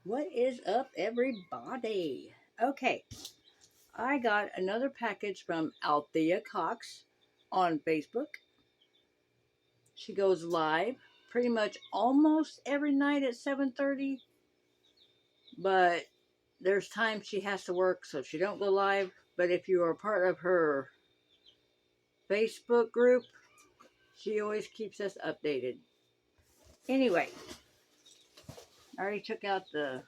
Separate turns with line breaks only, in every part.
What is up, everybody? Okay, I got another package from Althea Cox on Facebook. She goes live pretty much almost every night at 7:30, but there's times she has to work, so she don't go live. But if you are part of her Facebook group, she always keeps us updated. Anyway, I already took out the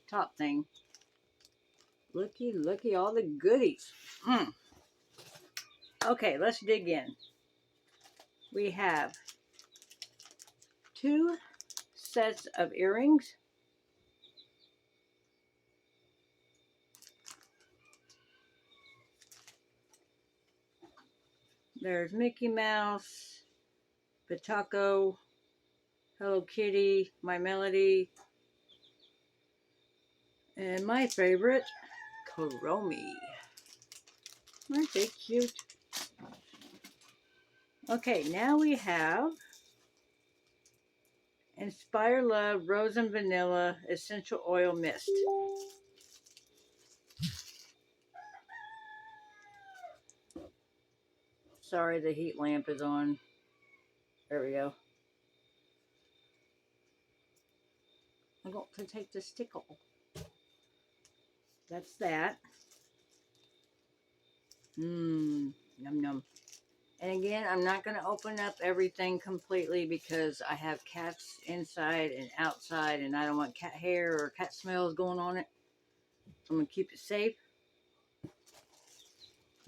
top thing. Looky, looky, all the goodies. Okay, let's dig in. We have two sets of earrings. There's Mickey Mouse, Pataco, Hello Kitty, My Melody, and my favorite, Kuromi. Aren't they cute? Okay, now we have Inspire Love Rose and Vanilla Essential Oil Mist. Sorry, the heat lamp is on. There we go. I'm going to take the stickle. That's that. Yum yum. And again, I'm not going to open up everything completely because I have cats inside and outside, and I don't want cat hair or cat smells going on it. I'm going to keep it safe.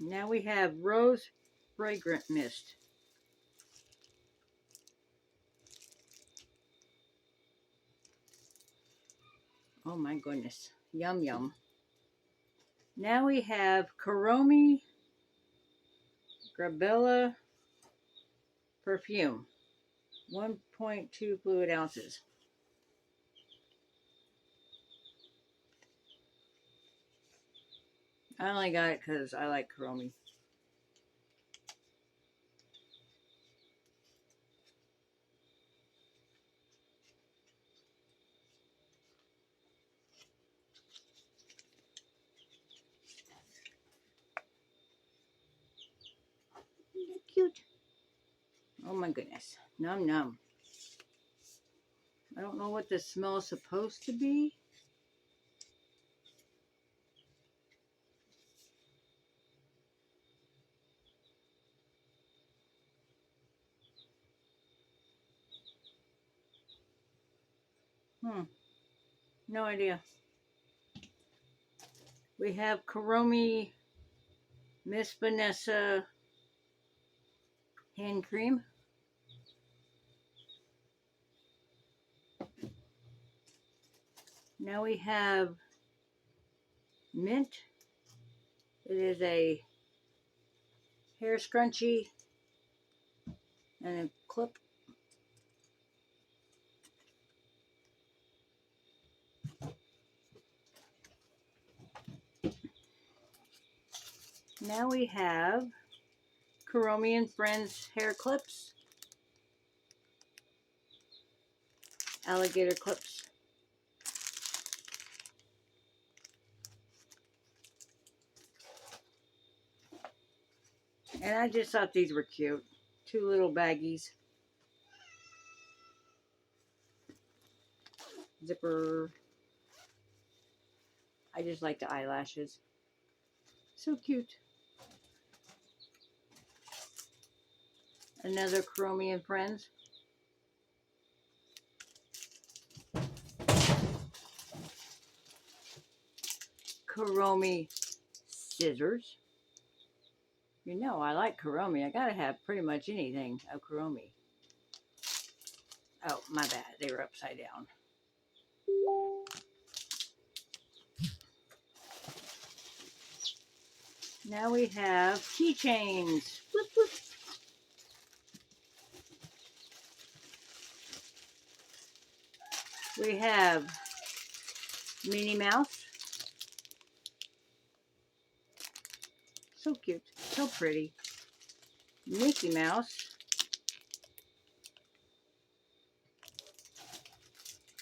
Now we have Rose Fragrant Mist. Oh my goodness. Yum yum. Now we have Kuromi Grabella Perfume. 1.2 fluid ounces. I only got it because I like Kuromi. They're cute. Oh my goodness. Num num. I don't know what this smell is supposed to be. No idea. We have Kuromi Miss Vanessa hand cream. Now we have mint. It is a hair scrunchie and a clip. Now we have Kuromi and Friends hair clips. Alligator clips. And I just thought these were cute. Two little baggies. Zipper. I just like the eyelashes. So cute. Another Kuromi and Friends. Kuromi scissors. You know I like Kuromi. I gotta have pretty much anything of Kuromi. Oh, my bad. They were upside down. Now we have keychains. We have Minnie Mouse. So cute. So pretty. Mickey Mouse.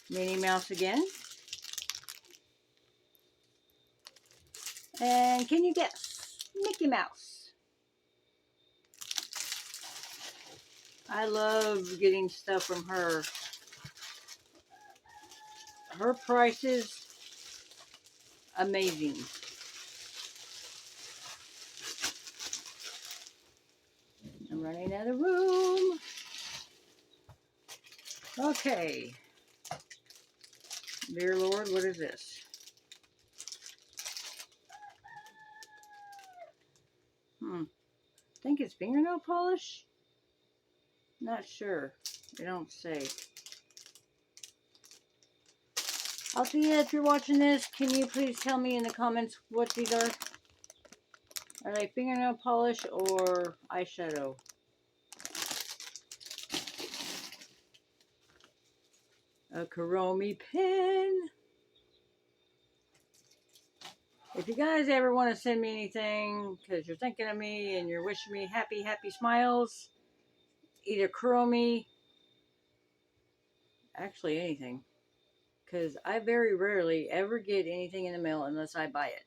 Minnie Mouse again. And can you guess? Mickey Mouse. I love getting stuff from her. Her prices, amazing. I'm running out of room. Okay. Dear Lord, what is this? I think it's fingernail polish. Not sure. They don't say. Althea, if you're watching this, can you please tell me in the comments what these are? Are they fingernail polish or eyeshadow? A Kuromi pen. If you guys ever want to send me anything because you're thinking of me and you're wishing me happy, happy smiles, either Kuromi, actually anything, because I very rarely ever get anything in the mail unless I buy it.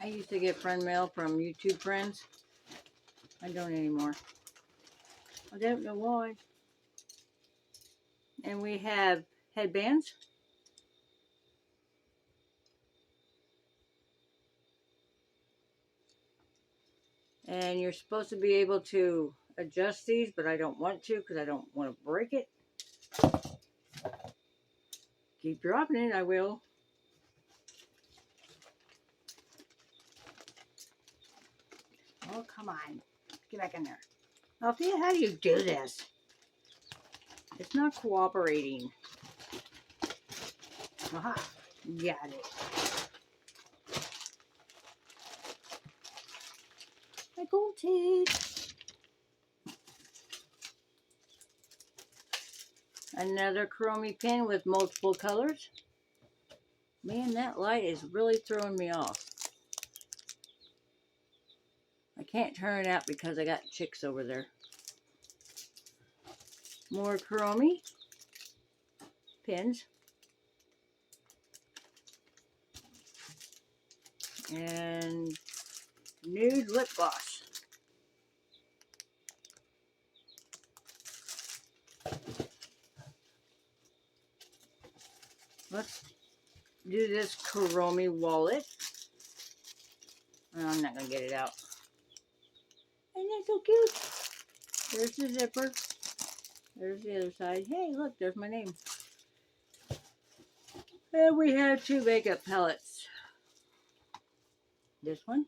I used to get friend mail from YouTube friends. I don't anymore. I don't know why. And we have headbands. And you're supposed to be able to adjust these, but I don't want to because I don't want to break it. Keep dropping it, I will. Oh, come on. Get back in there. Althea, how do you do this? It's not cooperating. Aha, got it. My gold teeth. Another Kuromi pen with multiple colors. Man, that light is really throwing me off. I can't turn it out because I got chicks over there. More Kuromi pens. And nude lip gloss. Let's do this Kuromi wallet. I'm not going to get it out. And that's so cute. There's the zipper. There's the other side. Hey, look, there's my name. And we have 2 makeup palettes. This one.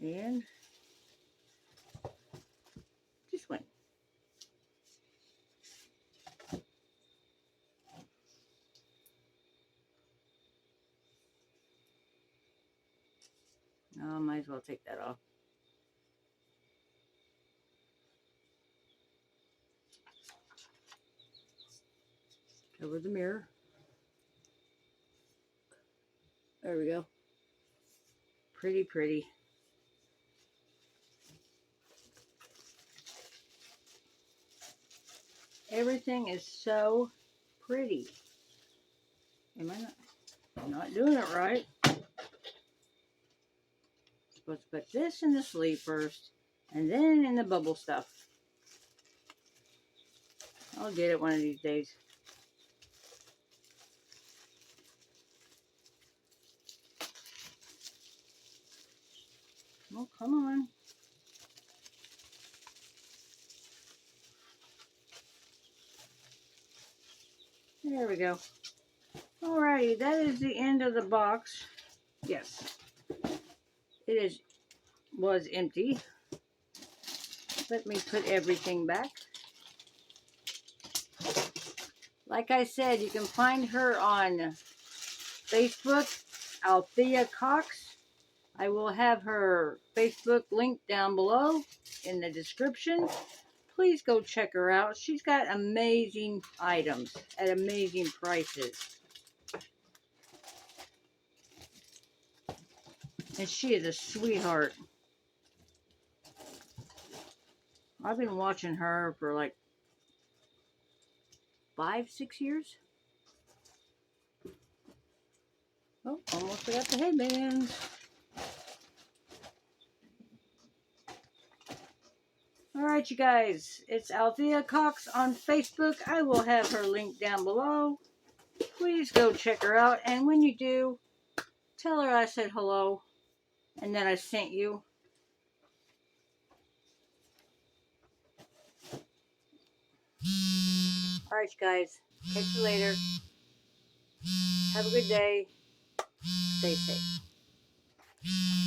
And this one. Oh, might as well take that off. Cover the mirror. There we go. Pretty, pretty. Everything is so pretty. Am I not? I'm not doing it right. Supposed to put this in the sleeve first, and then in the bubble stuff. I'll get it one of these days. Oh, come on. There we go. Alrighty, that is the end of the box. Yes, it was empty. Let me put everything back. Like I said, you can find her on Facebook, Althea Cox. I will have her Facebook link down below in the description. Please go check her out. She's got amazing items at amazing prices. And she is a sweetheart. I've been watching her for like 5, 6 years. Oh, almost forgot the headbands. Alright, you guys. It's Althea Cox on Facebook. I will have her link down below. Please go check her out. And when you do, tell her I said hello. And then I sent you. Alright, you guys. Catch you later. Have a good day. Stay safe.